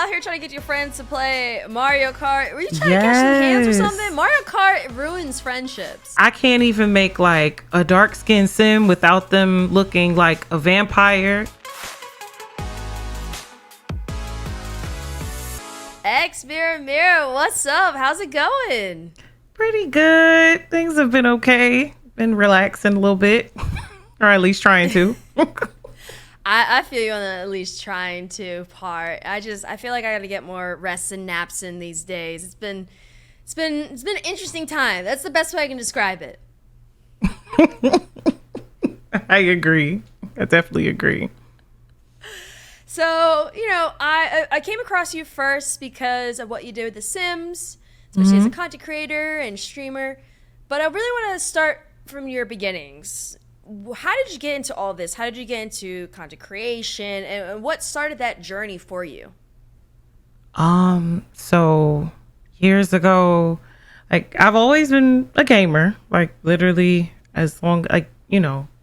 out here trying to get your friends to play Mario Kart? Were you trying to catch some hands or something? Mario Kart ruins friendships. I can't even make like a dark skinned sim without them looking like a vampire. XMiramira, what's up? How's it going? Pretty good. Things have been okay. Been relaxing a little bit, or at least trying to. I feel you on the at least trying to part. I feel like I got to get more rests and naps in these days. It's been an interesting time. That's the best way I can describe it. I agree. I definitely agree. So, I came across you first because of what you did with The Sims, especially as a content creator and streamer. But I really want to start from your beginnings. How did you get into all this? How did you get into content creation, and what started that journey for you? So years ago, like I've always been a gamer, like literally as long,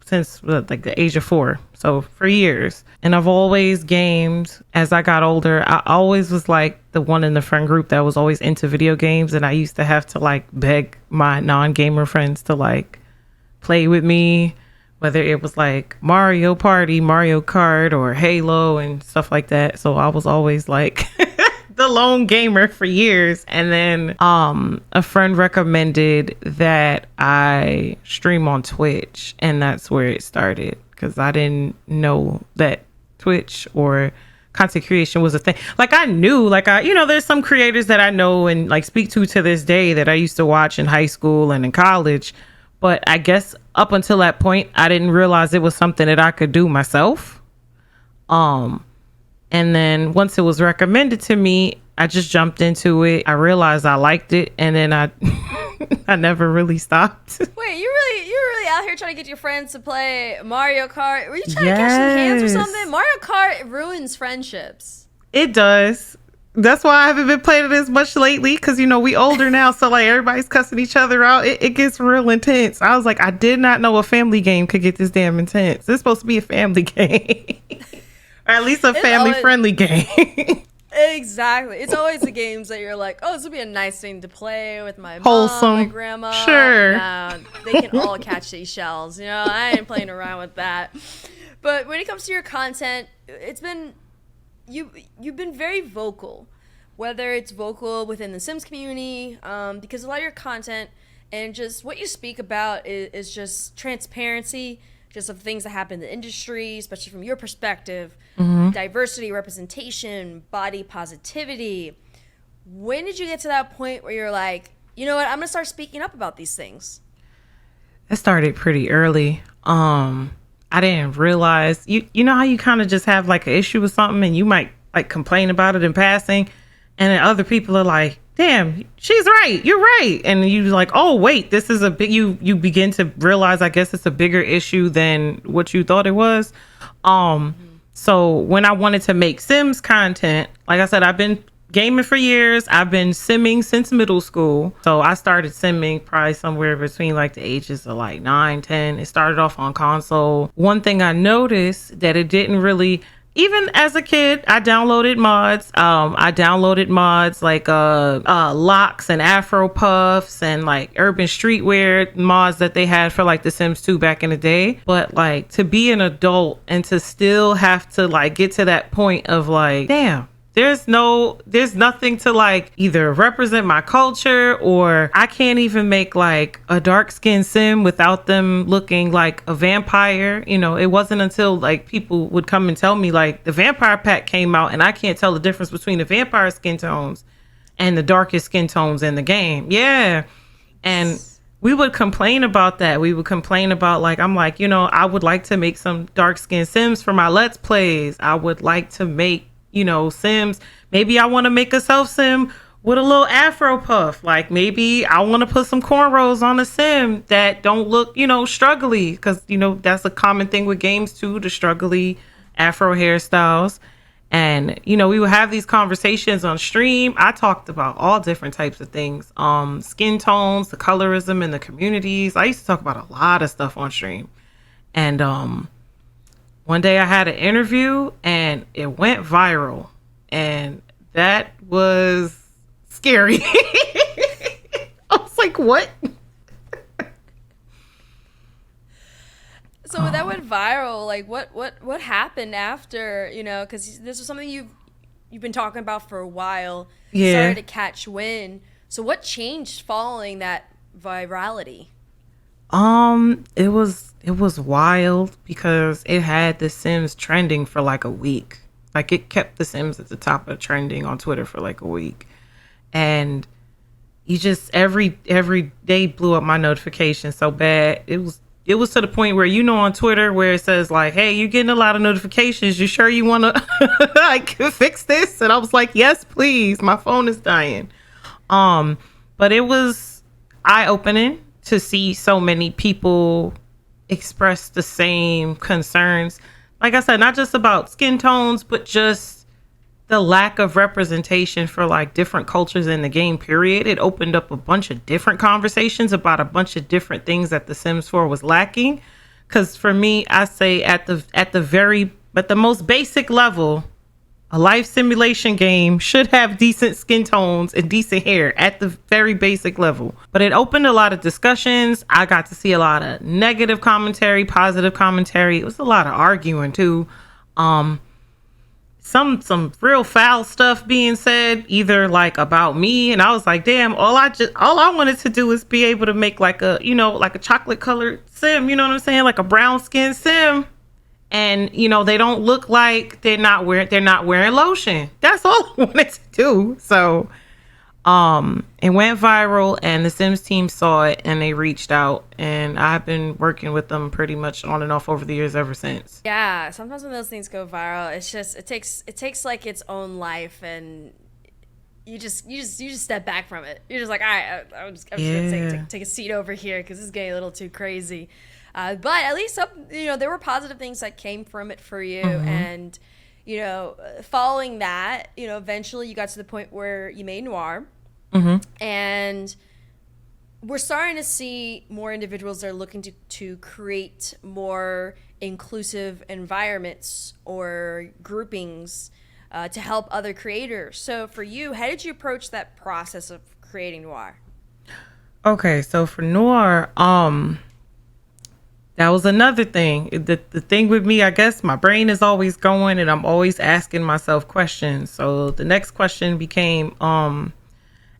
since like the age of 4. So for years. And I've always gamed. As I got older, I always was like the one in the friend group that was always into video games. And I used to have to like beg my non-gamer friends to like play with me, whether it was like Mario Party, Mario Kart, or Halo and stuff like that. So I was always like the lone gamer for years. And then a friend recommended that I stream on Twitch, and that's where it started, because I didn't know that Twitch or content creation was a thing. Like I knew, there's some creators that I know and like speak to this day that I used to watch in high school and in college. But I guess up until that point, I didn't realize it was something that I could do myself. And then once it was recommended to me, I just jumped into it. I realized I liked it, and then I I never really stopped. Wait, you were really out here trying to get your friends to play Mario Kart? Were you trying to catch some hands or something? Mario Kart ruins friendships. It does. That's why I haven't been playing it as much lately, because we older now, so like everybody's cussing each other out. It gets real intense. I was like, I did not know a family game could get this damn intense. It's supposed to be a family game. Or at least a family friendly game. Exactly. It's always the games that you're like, oh, this would be a nice thing to play with my mom, my grandma. Sure. Nah, they can all catch these shells. I ain't playing around with that. But when it comes to your content, it's been you've been very vocal, whether it's vocal within the Sims community, because a lot of your content and just what you speak about is just transparency, just of things that happen in the industry, especially from your perspective, diversity, representation, body positivity. When did you get to that point where you're like, you know what, I'm gonna start speaking up about these things? It started pretty early. I didn't realize, you know how you kind of just have like an issue with something and you might like complain about it in passing, and then other people are like, damn, she's right, you're right. And you like, oh wait, this is a big, you begin to realize, I guess it's a bigger issue than what you thought it was. So when I wanted to make Sims content, like I said, I've been gaming for years. I've been simming since middle school. So I started simming probably somewhere between like the ages of like 9, 10. It started off on console. One thing I noticed that it didn't really, even as a kid, I downloaded mods. I downloaded mods like locks and Afro puffs and like urban streetwear mods that they had for like The Sims 2 back in the day. But like to be an adult and to still have to like get to that point of like, damn, there's nothing to like either represent my culture, or I can't even make like a dark skinned sim without them looking like a vampire. It wasn't until like people would come and tell me like the vampire pack came out and I can't tell the difference between the vampire skin tones and the darkest skin tones in the game. Yeah. And we would complain about that. We would complain about like, I'm like, I would like to make some dark skinned sims for my Let's Plays. I would like to make Sims. Maybe I want to make a self sim with a little Afro puff. Like maybe I want to put some cornrows on a sim that don't look, struggly. Because, that's a common thing with games too, the struggly Afro hairstyles. And, we would have these conversations on stream. I talked about all different types of things. Skin tones, the colorism in the communities. I used to talk about a lot of stuff on stream. And, one day I had an interview and it went viral, and that was scary. I was like, what? So when that went viral, like what happened after, because this was something you've been talking about for a while. Yeah. Started to catch wind. So what changed following that virality? It was wild because it had The Sims trending for like a week. Like it kept The Sims at the top of trending on Twitter for like a week. And you just every day blew up my notifications so bad. It was to the point where, on Twitter where it says like, hey, you're getting a lot of notifications. You sure you want to like fix this? And I was like, yes, please. My phone is dying. But it was eye-opening to see so many people express the same concerns. Like I said, not just about skin tones, but just the lack of representation for like different cultures in the game, period. It opened up a bunch of different conversations about a bunch of different things that The Sims 4 was lacking. Because for me, I say at the most basic level, a life simulation game should have decent skin tones and decent hair at the very basic level. But it opened a lot of discussions. I got to see a lot of negative commentary, positive commentary. It was a lot of arguing too. Some real foul stuff being said, either like about me, and I was like, damn, all I wanted to do is be able to make like a chocolate colored sim, you know what I'm saying? Like a brown skin sim. And they don't look like they're not wearing lotion. That's all I wanted to do. So it went viral, and the Sims team saw it and they reached out, and I've been working with them pretty much on and off over the years ever since. Yeah, sometimes when those things go viral, it's just it takes like its own life, and you just step back from it. You're just like, all right, I'm just gonna take a seat over here because this is getting a little too crazy. But at least there were positive things that came from it for you. Mm-hmm. And, following that, eventually you got to the point where you made Noir. Mm-hmm. And we're starting to see more individuals that are looking to create more inclusive environments or groupings to help other creators. So for you, how did you approach that process of creating Noir? Okay, so for Noir, that was another thing. The thing with me, I guess my brain is always going and I'm always asking myself questions. So the next question became,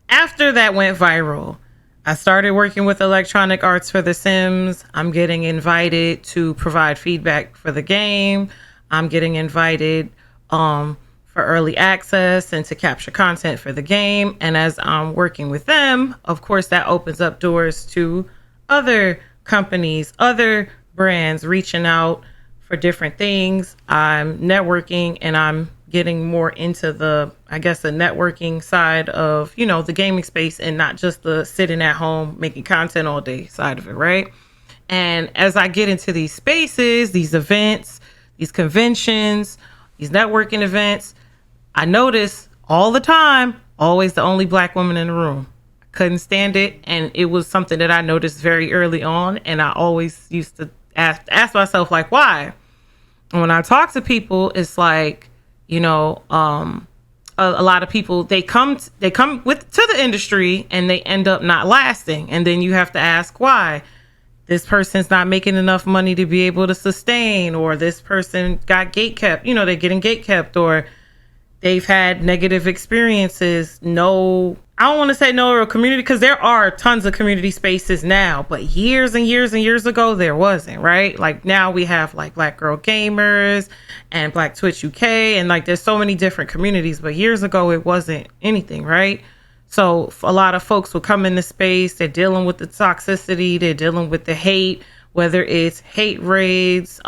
after that went viral, I started working with Electronic Arts for The Sims. I'm getting invited to provide feedback for the game. I'm getting invited for early access and to capture content for the game. And as I'm working with them, of course, that opens up doors to other companies, other brands reaching out for different things. I'm networking and I'm getting more into the networking side of, the gaming space and not just the sitting at home making content all day side of it, right? And as I get into these spaces, these events, these conventions, these networking events, I notice all the time, always the only Black woman in the room. Couldn't stand it, and it was something that I noticed very early on, and I always used to ask myself, like, why? And when I talk to people, it's like, a lot of people, they come to the industry and they end up not lasting, and then you have to ask why. This person's not making enough money to be able to sustain, or this person got gatekept, they're getting gatekept, or they've had negative experiences. I don't want to say no real community, because there are tons of community spaces now, but years and years and years ago, there wasn't, right? Like now we have like Black Girl Gamers and Black Twitch UK, and like there's so many different communities, but years ago it wasn't anything, right? So a lot of folks will come in the space, they're dealing with the toxicity, they're dealing with the hate, whether it's hate raids,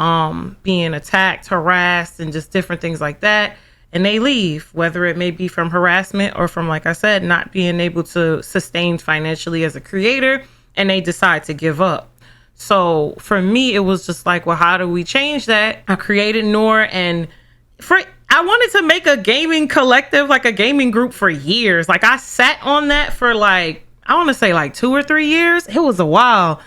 being attacked, harassed, and just different things like that. And they leave, whether it may be from harassment or from, like I said, not being able to sustain financially as a creator, and they decide to give up. So for me, it was just like, well, how do we change that? I created Noir, and I wanted to make a gaming collective, like a gaming group for years. Like I sat on that for I want to say 2 or 3 years. It was a while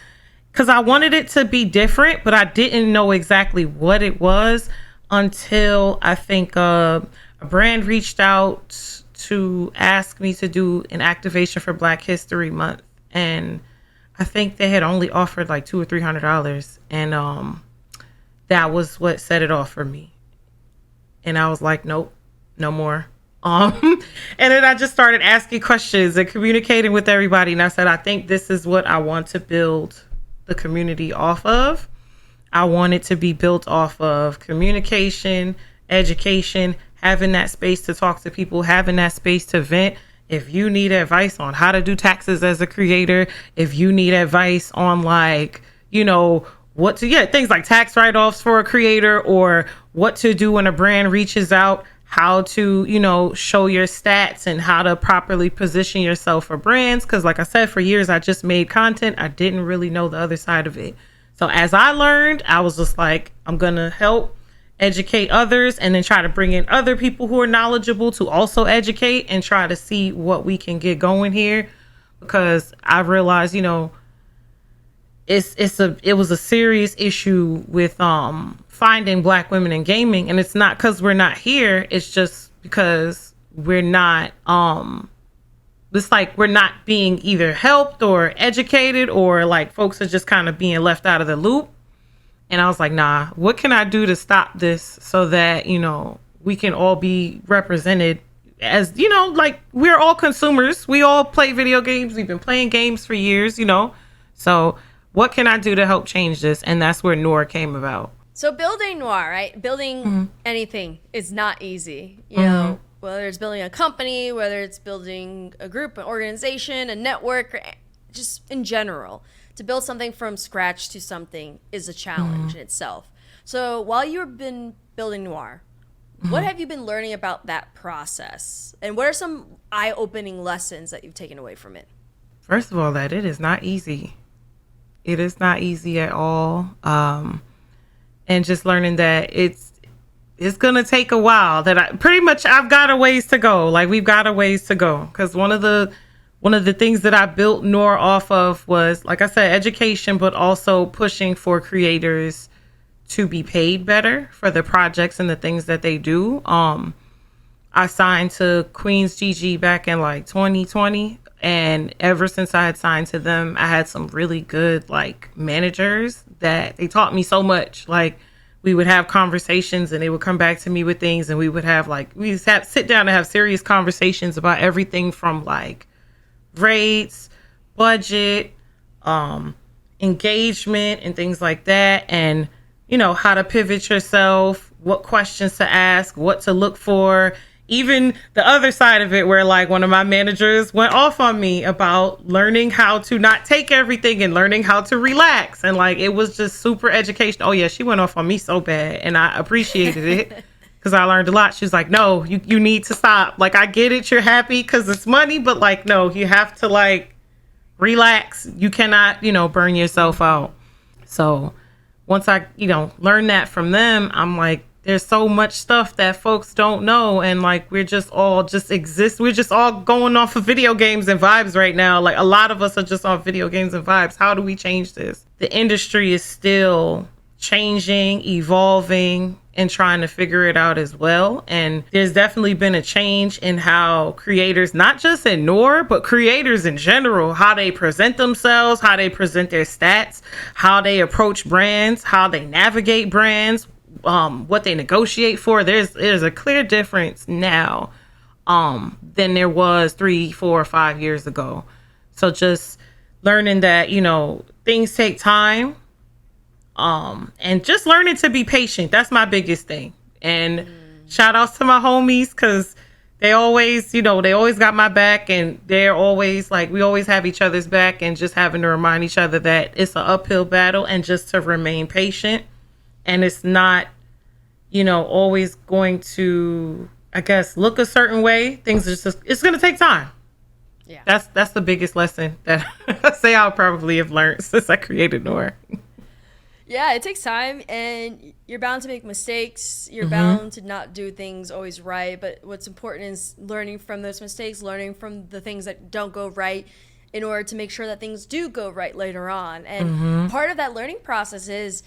because I wanted it to be different, but I didn't know exactly what it was until I think a brand reached out to ask me to do an activation for Black History Month, and I think they had only offered like $200 or $300, and that was what set it off for me. And I was like, nope, no more. And then I just started asking questions and communicating with everybody. And I said, I think this is what I want to build the community off of. I want it to be built off of communication, education, having that space to talk to people, having that space to vent. If you need advice on how to do taxes as a creator, if you need advice on like, you know, what to get, things like tax write-offs for a creator, or what to do when a brand reaches out, how to, you know, show your stats and how to properly position yourself for brands. Because like I said, for years, I just made content. I didn't really know the other side of it. So as I learned, I was just like, I'm going to help educate others and then try to bring in other people who are knowledgeable to also educate and try to see what we can get going here. Because I realized, you know, it was a serious issue with finding Black women in gaming, and it's not because we're not here, it's just because we're not it's like we're not being either helped or educated, or like folks are just kind of being left out of the loop. And I was like, nah, what can I do to stop this so that, you know, we can all be represented as, you know, like we're all consumers, we all play video games, we've been playing games for years, you know, so what can I do to help change this? And that's where Noir came about. So building Noir, right? Building anything is not easy. You know, whether it's building a company, whether it's building a group, an organization, a network, or just in general. To build something from scratch to something is a challenge in itself. So while you've been building Noir, what have you been learning about that process? And what are some eye-opening lessons that you've taken away from it? First of all, that it is not easy. It is not easy at all. And just learning that it's going to take a while, that I've got a ways to go. Like we've got a ways to go. Because one of the things that I built Noir off of was, like I said, education, but also pushing for creators to be paid better for the projects and the things that they do. I signed to Queen's GG back in like 2020. And ever since I had signed to them, I had some really good like managers that they taught me so much. Like we would have conversations and they would come back to me with things, and we would have like, we just have sit down and have serious conversations about everything from like rates, budget, engagement and things like that. And, you know, how to pivot yourself, what questions to ask, what to look for. Even the other side of it, where like one of my managers went off on me about learning how to not take everything and learning how to relax. And like, it was just super educational. Oh yeah, she went off on me so bad, and I appreciated it because I learned a lot. She's like, no, you need to stop. Like, I get it. You're happy because it's money, but like, no, you have to like relax. You cannot, you know, burn yourself out. So once I, you know, learned that from them, I'm like, there's so much stuff that folks don't know, and like we're just all just exist. We're just all going off of video games and vibes right now. Like a lot of us are just on video games and vibes. How do we change this? The industry is still changing, evolving, and trying to figure it out as well. And there's definitely been a change in how creators, not just in Noir, but creators in general, how they present themselves, how they present their stats, how they approach brands, how they navigate brands, what they negotiate for. There's a clear difference now than there was 3, 4, 5 years ago. So just learning that, you know, things take time, and just learning to be patient. That's my biggest thing. And shout outs to my homies, because they always, you know, they always got my back, and they're always like, we always have each other's back, and just having to remind each other that it's an uphill battle and just to remain patient. And it's not, you know, always going to, I guess, look a certain way. Things are just, it's going to take time. Yeah. That's the biggest lesson that I say I'll probably have learned since I created Noir. Yeah, it takes time, and you're bound to make mistakes. You're bound to not do things always right. But what's important is learning from those mistakes, learning from the things that don't go right, in order to make sure that things do go right later on. And part of that learning process is,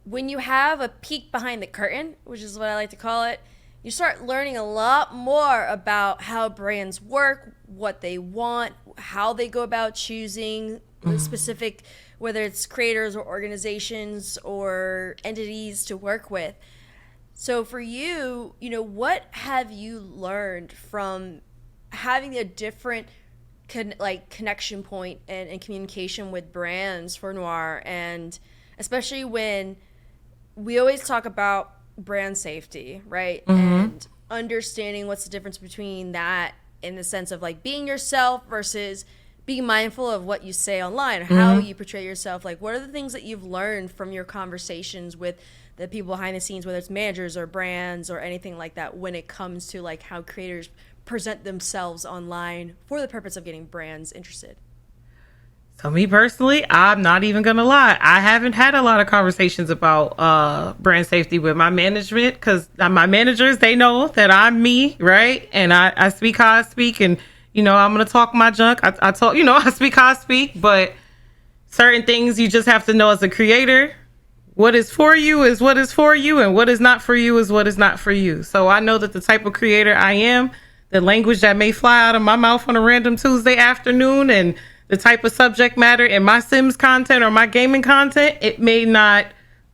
when you have a peek behind the curtain, which is what I like to call it, you start learning a lot more about how brands work, what they want, how they go about choosing the specific, whether it's creators or organizations or entities to work with. So for you, what have you learned from having a different connection point and communication with brands for Noir, and especially when we always talk about brand safety, right? And understanding what's the difference between that in the sense of like being yourself versus being mindful of what you say online, how you portray yourself. Like, what are the things that you've learned from your conversations with the people behind the scenes, whether it's managers or brands or anything like that, when it comes to like how creators present themselves online for the purpose of getting brands interested? So me personally, I'm not even gonna lie. I haven't had a lot of conversations about brand safety with my management, because my managers, they know that I'm me, right? And I speak how I speak, and I'm gonna talk my junk. I talk, I speak how I speak, but certain things you just have to know as a creator. What is for you is what is for you, and what is not for you is what is not for you. So I know that the type of creator I am, the language that may fly out of my mouth on a random Tuesday afternoon, and the type of subject matter in my Sims content or my gaming content, it may not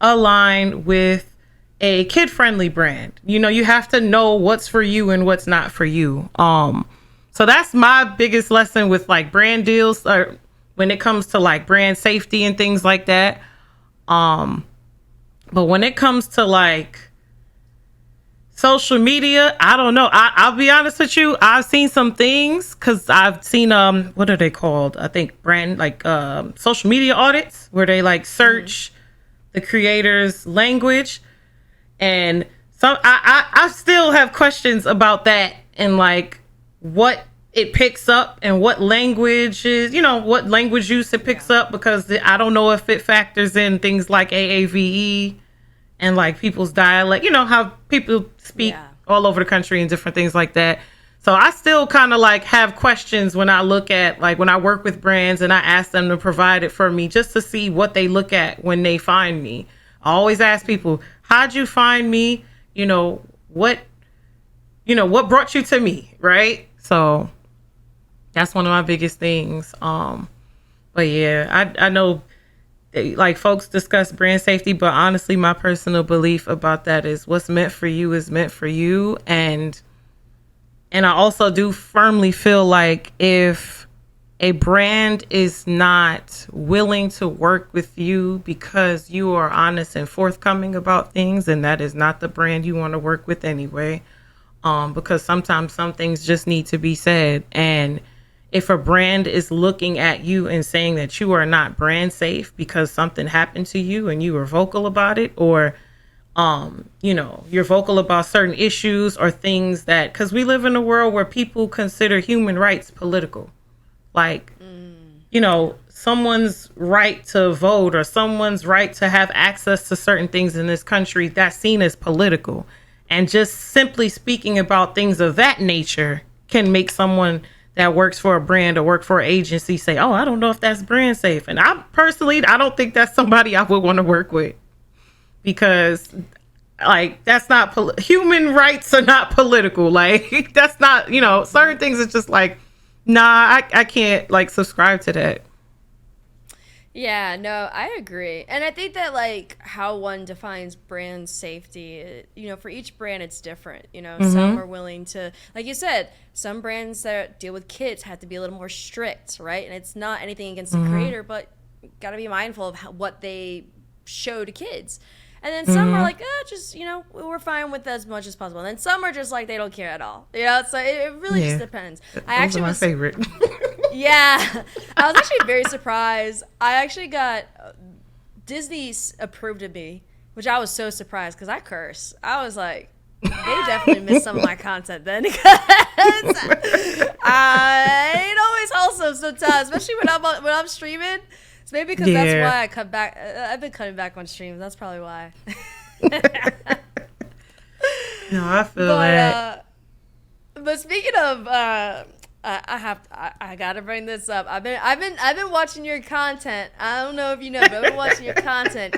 align with a kid-friendly brand. You have to know what's for you and what's not for you. So that's my biggest lesson with like brand deals, or when it comes to like brand safety and things like that. But when it comes to like social media, I don't know. I'll be honest with you. I've seen some things, because I've seen what are they called? I think brand social media audits, where they like search the creator's language, and some I still have questions about that, and like what it picks up and what language is, what language use it picks up, because I don't know if it factors in things like AAVE and like people's dialect, how people speak all over the country and different things like that. So I still kind of like have questions when I look at, like, when I work with brands and I ask them to provide it for me, just to see what they look at when they find me. I always ask people, how'd you find me? What brought you to me? Right. So that's one of my biggest things. But yeah, I know, like, folks discuss brand safety, but honestly, my personal belief about that is what's meant for you is meant for you. And I also do firmly feel like if a brand is not willing to work with you because you are honest and forthcoming about things, and that is not the brand you want to work with anyway. Because sometimes some things just need to be said. And if a brand is looking at you and saying that you are not brand safe because something happened to you and you were vocal about it, or, you're vocal about certain issues or things that, because we live in a world where people consider human rights political. Like, someone's right to vote or someone's right to have access to certain things in this country, that's seen as political. And just simply speaking about things of that nature can make someone that works for a brand or work for an agency say, oh, I don't know if that's brand safe. And I don't think that's somebody I would want to work with, because like, that's not human rights are not political. Like, that's not, certain things. It's just like, nah, I can't like subscribe to that. Yeah, no, I agree. And I think that, like, how one defines brand safety, for each brand, it's different. Some are willing to, like you said, some brands that deal with kids have to be a little more strict, right? And it's not anything against the creator, but got to be mindful of what they show to kids. And then some are like, just, we're fine with as much as possible. And then some are just like, they don't care at all. So it really just depends. Those are my favorite. Yeah. I was actually very surprised. I actually got Disney approved of me, which I was so surprised because I curse. I was like, they definitely missed some of my content then, because I ain't always wholesome sometimes, especially when I'm streaming. So maybe because that's why I cut back. I've been cutting back on streams. That's probably why. No, I feel that. But speaking of, I gotta bring this up. I've been watching your content. I don't know if you know, but I've been watching your content.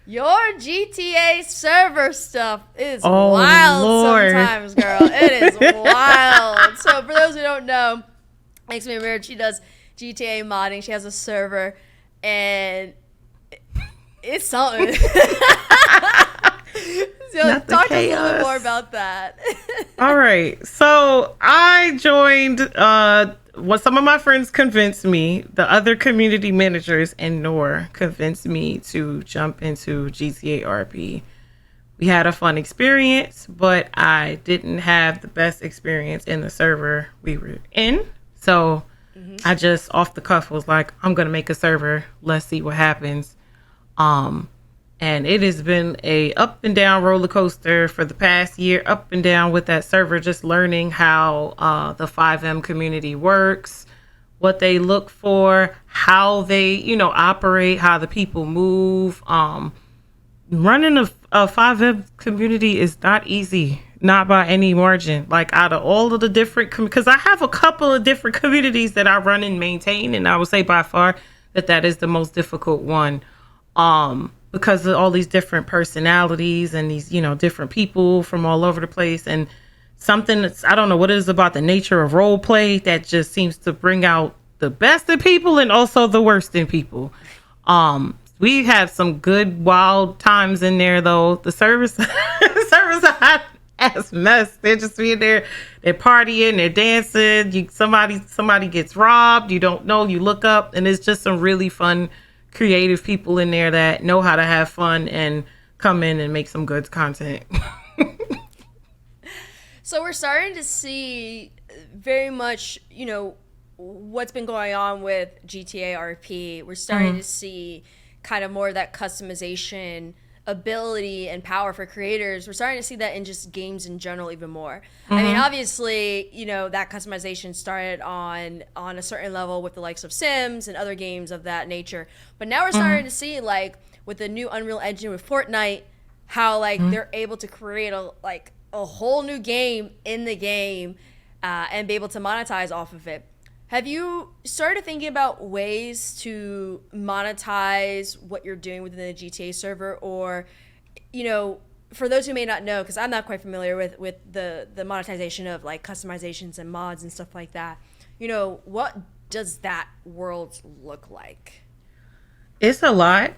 Your GTA server stuff is Oh, wild Lord. sometimes, girl. It is wild. So for those who don't know, XMiramira, she does GTA modding. She has a server, and it's something. So Not the talk to us a little bit chaos. more about that. All right. So I joined what some of my friends convinced me, the other community managers and Noor convinced me to jump into GTA RP. We had a fun experience, but I didn't have the best experience in the server we were in. So I just off the cuff was like, I'm gonna make a server. Let's see what happens. And it has been a up and down roller coaster for the past year, up and down with that server, just learning how the 5M community works, what they look for, how they, operate, how the people move. Running a 5M community is not easy, not by any margin. Like out of all of the different, because I have a couple of different communities that I run and maintain, and I would say by far that is the most difficult one. Because of all these different personalities and these, different people from all over the place. And something that's, I don't know what it is about the nature of role play that just seems to bring out the best in people and also the worst in people. We have some good wild times in there though. The service are hot ass mess. They're just being there, they're partying, they're dancing. Somebody gets robbed, you don't know, you look up, and it's just some really fun creative people in there that know how to have fun and come in and make some good content. So we're starting to see very much, what's been going on with GTA RP. We're starting to see kind of more of that customization ability and power for creators. We're starting to see that in just games in general even more. I mean, obviously, that customization started on a certain level with the likes of Sims and other games of that nature. But now we're starting to see, like, with the new Unreal Engine with Fortnite, how they're able to create a whole new game in the game and be able to monetize off of it. Have you started thinking about ways to monetize what you're doing within the GTA server? Or, for those who may not know, because I'm not quite familiar with the monetization of like customizations and mods and stuff like that, what does that world look like? It's a lot.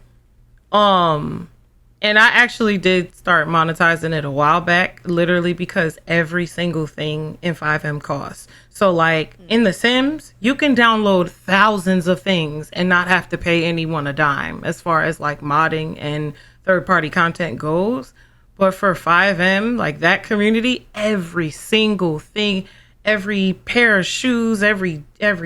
And I actually did start monetizing it a while back, literally because every single thing in 5M costs. So like in The Sims, you can download thousands of things and not have to pay anyone a dime as far as like modding and third-party content goes. But for 5M, like that community, every single thing, every pair of shoes, every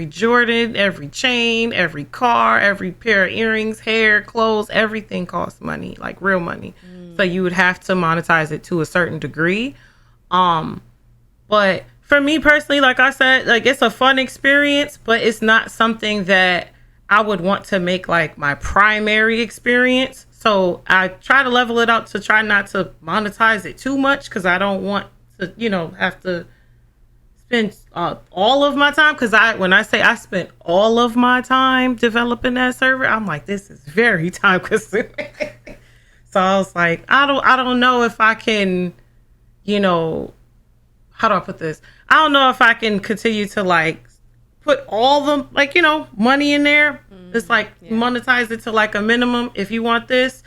Jordan, every chain, every car, every pair of earrings, hair, clothes, everything costs money, like real money. So you would have to monetize it to a certain degree. But for me personally, like I said, like it's a fun experience, but it's not something that I would want to make like my primary experience. So I try to level it out to try not to monetize it too much because I don't want to, have to spend all of my time, because when I say I spent all of my time developing that server, I'm like, this is very time consuming. So I was like, I don't know if I can, how do I put this? I don't know if I can continue to like put all the like, money in there. It's like monetize it to like a minimum. If you want this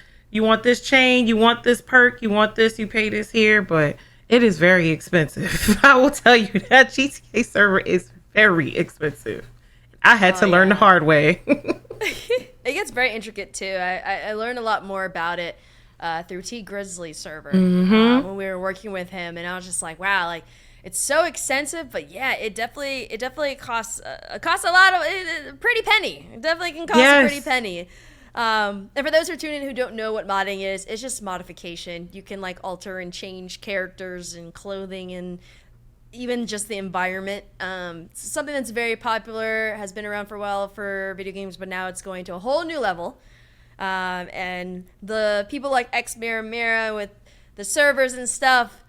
chain, you want this perk, you want this, you pay this here, but it is very expensive. I will tell you that GTA server is very expensive. I had to learn the hard way. It gets very intricate too. I learned a lot more about it through T Grizzly's server when we were working with him, and I was just like, wow, like it's so extensive, but yeah, it definitely costs a lot of a pretty penny. It definitely can cost a pretty penny. And for those who tune in who don't know what modding is, it's just modification. You can like alter and change characters and clothing and even just the environment. Something that's very popular, has been around for a while for video games, but now it's going to a whole new level. And the people like XMiramira with the servers and stuff,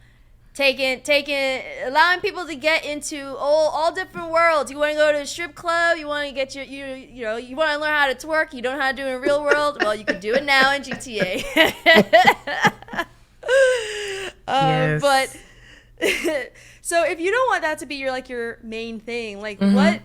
allowing people to get into all different worlds. You want to go to a strip club, you want to get you want to learn how to twerk, you don't know how to do it in real world. Well, you can do it now in GTA. Yes. But so if you don't want that to be your main thing, like Mm-hmm.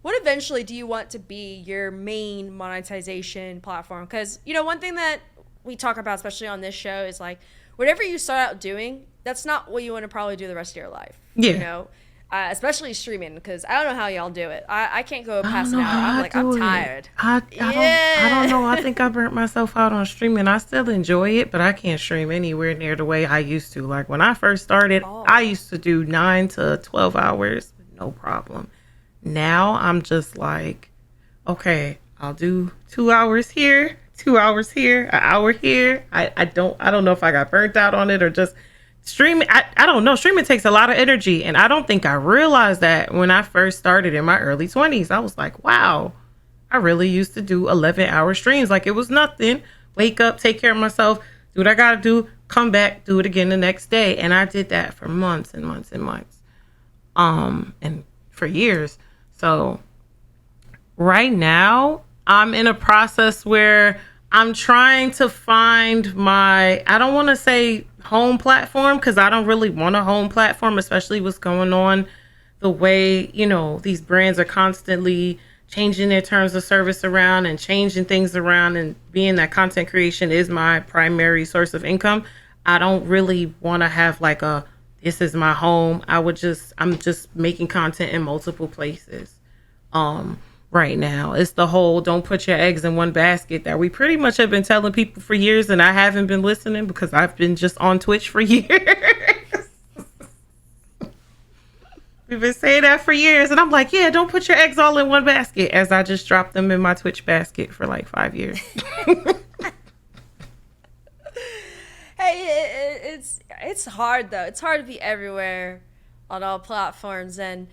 what eventually do you want to be your main monetization platform? Because one thing that we talk about, especially on this show, is like whatever you start out doing, that's not what you want to probably do the rest of your life. Yeah. Especially streaming, because I don't know how y'all do it. I can't go past I an don't know hour. how I'm I like, do I'm it. tired. I don't know. I think I burnt myself out on streaming. I still enjoy it, but I can't stream anywhere near the way I used to. Like when I first started, I used to do 9 to 12 hours, no problem. Now I'm just like, okay, I'll do 2 hours here, 2 hours here, an hour here. I don't know if I got burnt out on it or just streaming. I don't know. Streaming takes a lot of energy, and I don't think I realized that when I first started in my early 20s. I was like, wow, I really used to do 11-hour streams like it was nothing. Wake up, take care of myself, do what I gotta do, come back, do it again the next day. And I did that for months and months and months, and for years. So right now I'm in a process where I'm trying to find my, I don't want to say home platform, because I don't really want a home platform, especially what's going on, the way, these brands are constantly changing their terms of service around and changing things around, and being that content creation is my primary source of income. I don't really want to have like this is my home. I'm just making content in multiple places. Right now, it's the whole don't put your eggs in one basket that we pretty much have been telling people for years, and I haven't been listening because I've been just on Twitch for years. We've been saying that for years, and I'm like, yeah, don't put your eggs all in one basket, as I just dropped them in my Twitch basket for like 5 years. Hey, it's hard though. It's hard to be everywhere on all platforms, and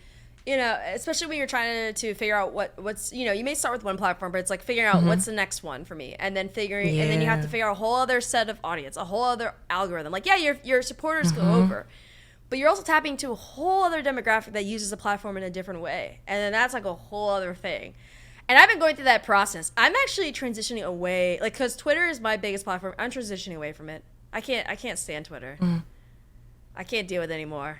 especially when you're trying to figure out what's you may start with one platform, but it's like figuring out what's the next one for me, and then and then you have to figure out a whole other set of audience, a whole other algorithm. Like, yeah, your supporters go over, but you're also tapping into a whole other demographic that uses the platform in a different way, and then that's like a whole other thing. And I've been going through that process. I'm actually transitioning away, like, because Twitter is my biggest platform. I'm transitioning away from it. I can't stand Twitter. I can't deal with it anymore.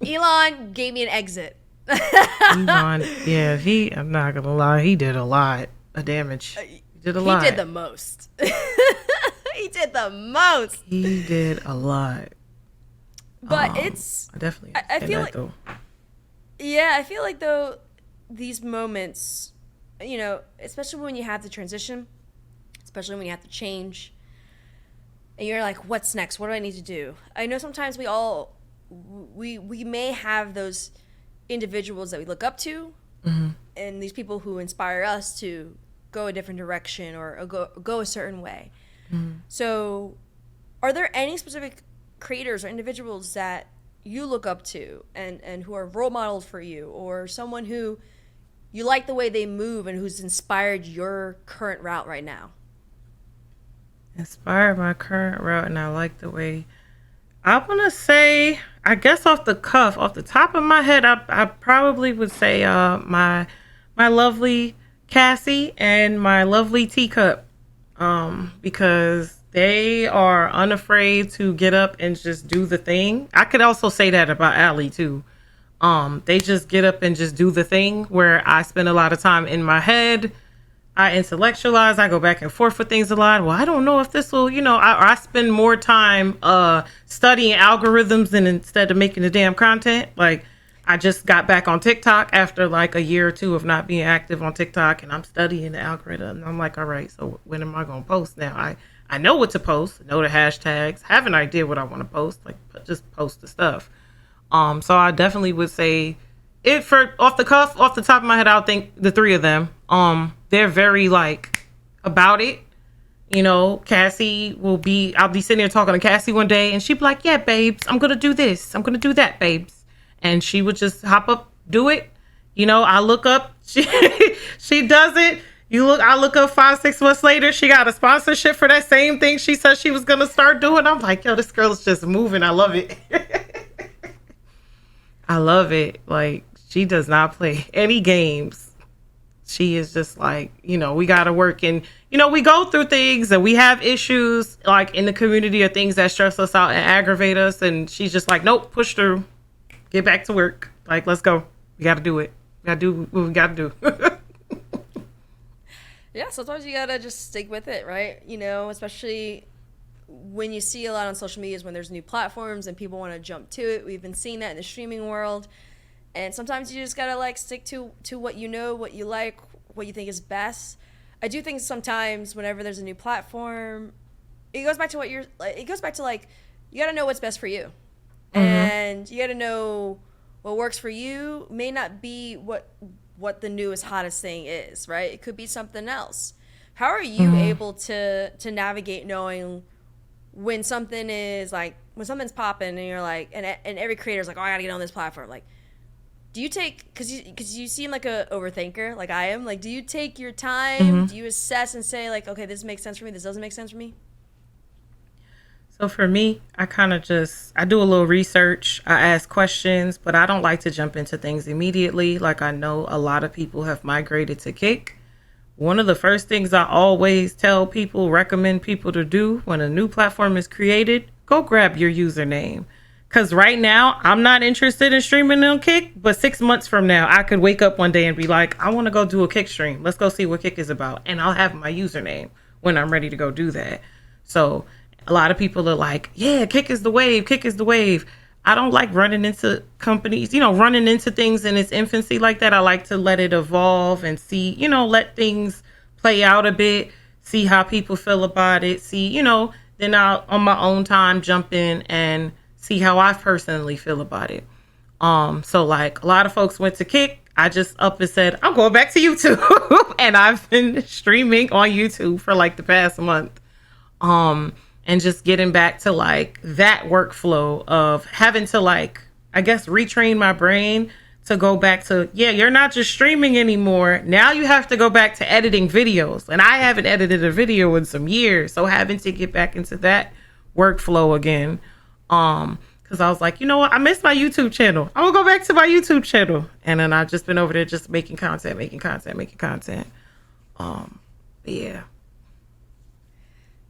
Elon gave me an exit. Elon, yeah, I'm not gonna lie, he did a lot of damage. He did a lot. He did the most. He did the most. He did a lot. But I definitely I feel that, like, though. Yeah, I feel like though these moments, especially when you have to transition, especially when you have to change, and you're like, what's next? What do I need to do? I know sometimes we may have those individuals that we look up to, and these people who inspire us to go a different direction or go a certain way. So are there any specific creators or individuals that you look up to and who are role models for you, or someone who you like the way they move and who's inspired your current route right now? Inspired my current route, and I like the way, I want to say, I guess off the top of my head, I probably would say my lovely Cassie and my lovely Teacup, because they are unafraid to get up and just do the thing. I could also say that about Allie too. They just get up and just do the thing, where I spend a lot of time in my head. I intellectualize, I go back and forth with things a lot. Well, I don't know if this will, I spend more time studying algorithms than instead of making the damn content. Like, I just got back on TikTok after like a year or two of not being active on TikTok, and I'm studying the algorithm. And I'm like, all right, so when am I going to post now? I know what to post, know the hashtags, have an idea what I want to post, like just post the stuff. So I definitely would say off the top of my head, I would think the three of them. They're very like about it. Cassie I'll be sitting there talking to Cassie one day, and she'd be like, yeah, babes, I'm going to do this. I'm going to do that, babes. And she would just hop up, do it. I look up, she does it. I look up 5-6 months later, she got a sponsorship for that same thing she said she was gonna start doing. I'm like, yo, this girl is just moving. I love it. I love it. Like, she does not play any games. She is just like, we got to work, and, we go through things and we have issues like in the community or things that stress us out and aggravate us. And she's just like, nope, push through, get back to work. Like, let's go. We got to do it. We got to do what we got to do. Yeah. Sometimes you got to just stick with it, right? Especially when you see a lot on social media is when there's new platforms and people want to jump to it. We've been seeing that in the streaming world. And sometimes you just gotta stick to what you know, what you like, what you think is best. I do think sometimes whenever there's a new platform, it goes back to you gotta know what's best for you. Mm-hmm. And you gotta know what works for you may not be what the newest, hottest thing is, right? It could be something else. How are you able to navigate knowing when something's popping and you're like, and every creator's like, oh, I gotta get on this platform. Like, do you take, because you seem like a overthinker, like I am, like, do you take your time? Mm-hmm. Do you assess and say, like, okay, this makes sense for me, this doesn't make sense for me? So for me, I kind of I do a little research, I ask questions, but I don't like to jump into things immediately. Like, I know a lot of people have migrated to Kick. One of the first things I always recommend people to do when a new platform is created, go grab your username. Because right now, I'm not interested in streaming on Kick, but 6 months from now, I could wake up one day and be like, I want to go do a Kick stream. Let's go see what Kick is about. And I'll have my username when I'm ready to go do that. So a lot of people are like, yeah, Kick is the wave. Kick is the wave. I don't like running into companies, running into things in its infancy like that. I like to let it evolve and see, let things play out a bit, see how people feel about it. See, then I'll, on my own time, jump in and see how I personally feel about it. So like a lot of folks went to Kick. I just up and said, I'm going back to YouTube. And I've been streaming on YouTube for like the past month. And just getting back to like that workflow of having to like, I guess, retrain my brain to go back to, you're not just streaming anymore. Now you have to go back to editing videos. And I haven't edited a video in some years. So having to get back into that workflow again. Because I was like, you know what? I missed my YouTube channel. I'm gonna go back to my YouTube channel. And then I've just been over there just making content. Yeah.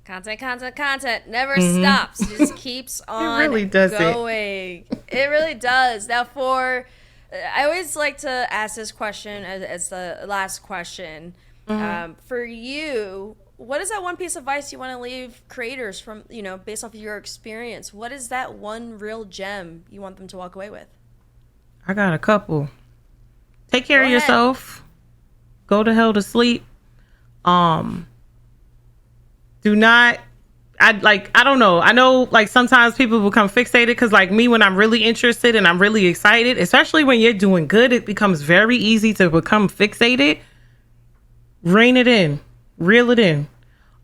Content never stops. It just keeps on it really does going. It really does. Now I always like to ask this question as the last question. For you, what is that one piece of advice you want to leave creators from, based off of your experience? What is that one real gem you want them to walk away with? I got a couple. Take care of yourself. Go to hell to sleep. Do not, I don't know. I know like sometimes people become fixated because like me, when I'm really interested and I'm really excited, especially when you're doing good, it becomes very easy to become fixated. Rein it in. Reel it in.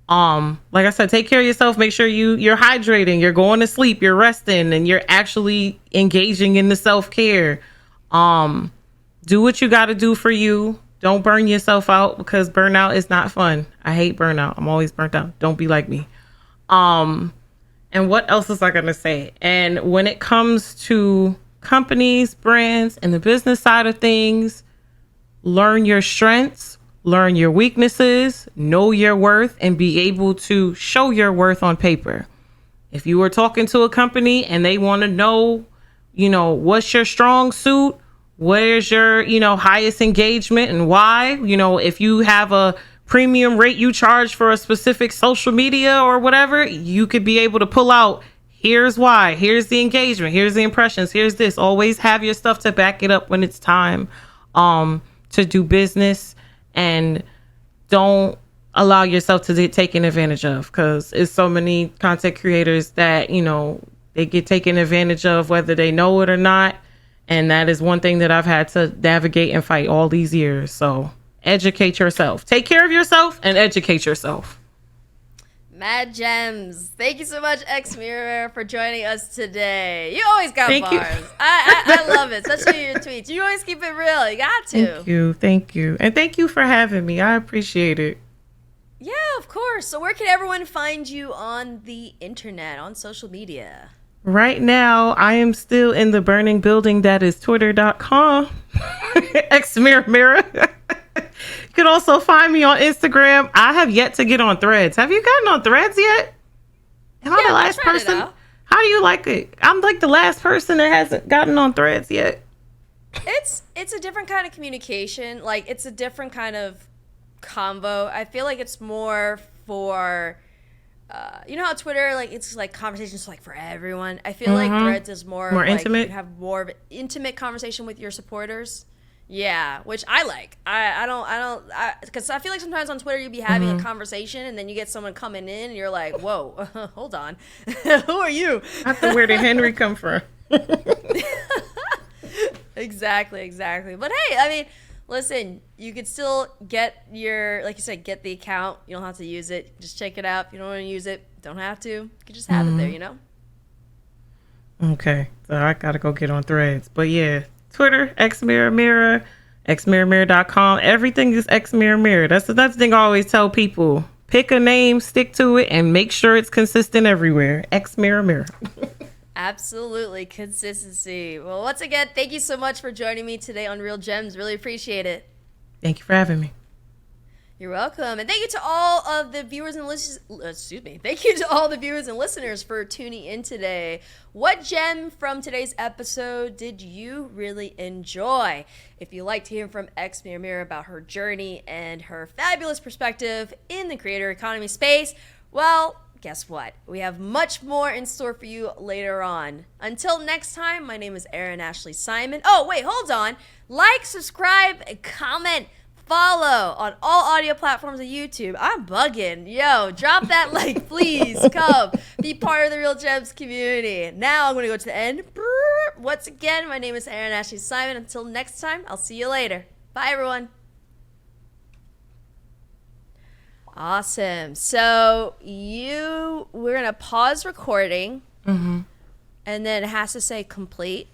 Like I said, take care of yourself. Make sure you're hydrating, you're going to sleep, you're resting, and you're actually engaging in the self-care. Do what you got to do for you. Don't burn yourself out because burnout is not fun. I hate burnout. I'm always burnt out. Don't be like me. And what else is I going to say? And when it comes to companies, brands, and the business side of things, learn your strengths. Learn your weaknesses, know your worth, and be able to show your worth on paper. If you are talking to a company and they want to know, what's your strong suit, where's your, highest engagement and why, if you have a premium rate you charge for a specific social media or whatever, you could be able to pull out, here's why, here's the engagement, here's the impressions, here's this. Always have your stuff to back it up when it's time to do business. And don't allow yourself to get taken advantage of, because it's so many content creators that, they get taken advantage of whether they know it or not. And that is one thing that I've had to navigate and fight all these years. So educate yourself. Take care of yourself and educate yourself. Mad Gems. Thank you so much, XMiramira, for joining us today. You always got Thank you. bars. I love it, especially your tweets. You always keep it real. You got to. Thank you. And thank you for having me. I appreciate it. Yeah, of course. So where can everyone find you on the internet, on social media? Right now, I am still in the burning building that is twitter.com. XMiramira. You can also find me on Instagram. I have yet to get on Threads. Have you gotten on Threads yet? Am I the last person? How do you like it? I'm like the last person that hasn't gotten on Threads yet. It's a different kind of communication. Like, it's a different kind of convo. I feel like it's more for you know how Twitter, like, it's like conversations like for everyone. I feel like Threads is more like intimate. you can have more of an intimate conversation with your supporters. Yeah, which I like. I don't because I feel like sometimes on Twitter you'd be having a conversation and then you get someone coming in and you're like, whoa, hold on, who are you? Where did Henry come from? Exactly. But hey, I mean, listen, you could still get your, like you said, get the account. You don't have to use it. Just check it out. If you don't want to use it, don't have to. You can just have it there, you know? Okay, so I gotta go get on Threads. But yeah, Twitter, XMiramira, XMiramira.com. Everything is XMiramira. That's the thing I always tell people. Pick a name, stick to it, and make sure it's consistent everywhere. XMiramira. Absolutely. Consistency. Well, once again, thank you so much for joining me today on Real Gems. Really appreciate it. Thank you for having me. You're welcome. And thank you to all of the viewers and Thank you to all the viewers and listeners for tuning in today. What gem from today's episode did you really enjoy? If you liked hearing from XMiramira about her journey and her fabulous perspective in the creator economy space, well, guess what? We have much more in store for you later on. Until next time, my name is Erin Ashley Simon. Oh, wait, hold on. Like, subscribe, comment, follow on all audio platforms of YouTube. I'm bugging. Yo, drop that like, please. Come be part of the Real Gems community. Now I'm going to go to the end. Once again, my name is Erin Ashley Simon. Until next time, I'll see you later. Bye, everyone. Awesome. So we're going to pause recording. And then it has to say complete.